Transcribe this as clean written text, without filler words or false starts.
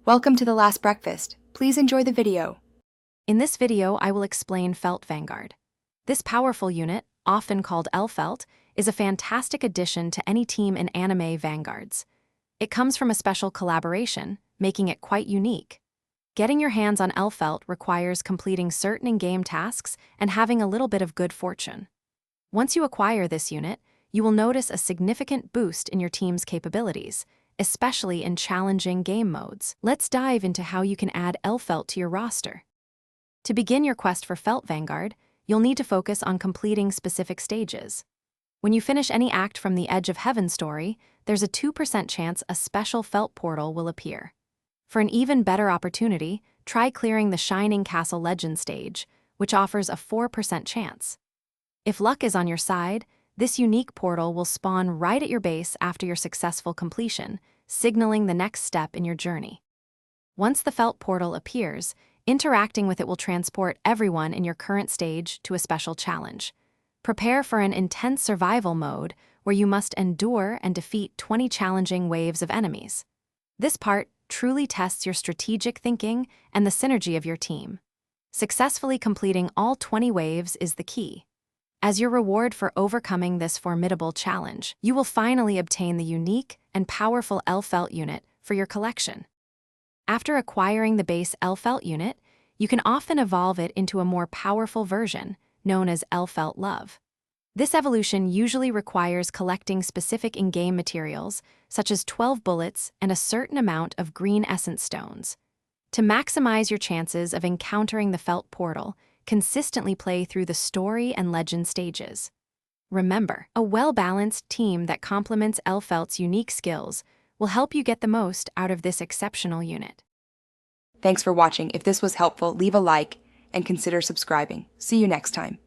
Welcome to the last breakfast. Please enjoy the video. In this video, I will explain Felt Vanguard. This powerful unit, often called L-Felt, is a fantastic addition to any team in anime vanguards. It comes from a special collaboration, making it quite unique. Getting your hands on L-Felt requires completing certain in-game tasks and having a little bit of good fortune. Once you acquire this unit, you will notice a significant boost in your team's capabilities, especially in challenging game modes. Let's dive into how you can add L-Felt to your roster. To begin your quest for Felt Vanguard, you'll need to focus on completing specific stages. When you finish any act from the Edge of Heaven story, there's a 2% chance a special Felt portal will appear. For an even better opportunity, try clearing the Shining Castle Legend stage, which offers a 4% chance. If luck is on your side, this unique portal will spawn right at your base after your successful completion, signaling the next step in your journey. Once the Felt portal appears, interacting with it will transport everyone in your current stage to a special challenge. Prepare for an intense survival mode where you must endure and defeat 20 challenging waves of enemies. This part truly tests your strategic thinking and the synergy of your team. Successfully completing all 20 waves is the key. As your reward for overcoming this formidable challenge, you will finally obtain the unique and powerful L-Felt unit for your collection. After acquiring the base L-Felt unit, you can often evolve it into a more powerful version, known as L-Felt Love. This evolution usually requires collecting specific in-game materials, such as 12 bullets and a certain amount of green essence stones. To maximize your chances of encountering the Felt portal, consistently play through the story and legend stages. Remember, a well-balanced team that complements L-Felt's unique skills will help you get the most out of this exceptional unit. Thanks for watching. If this was helpful, leave a like and consider subscribing. See you next time.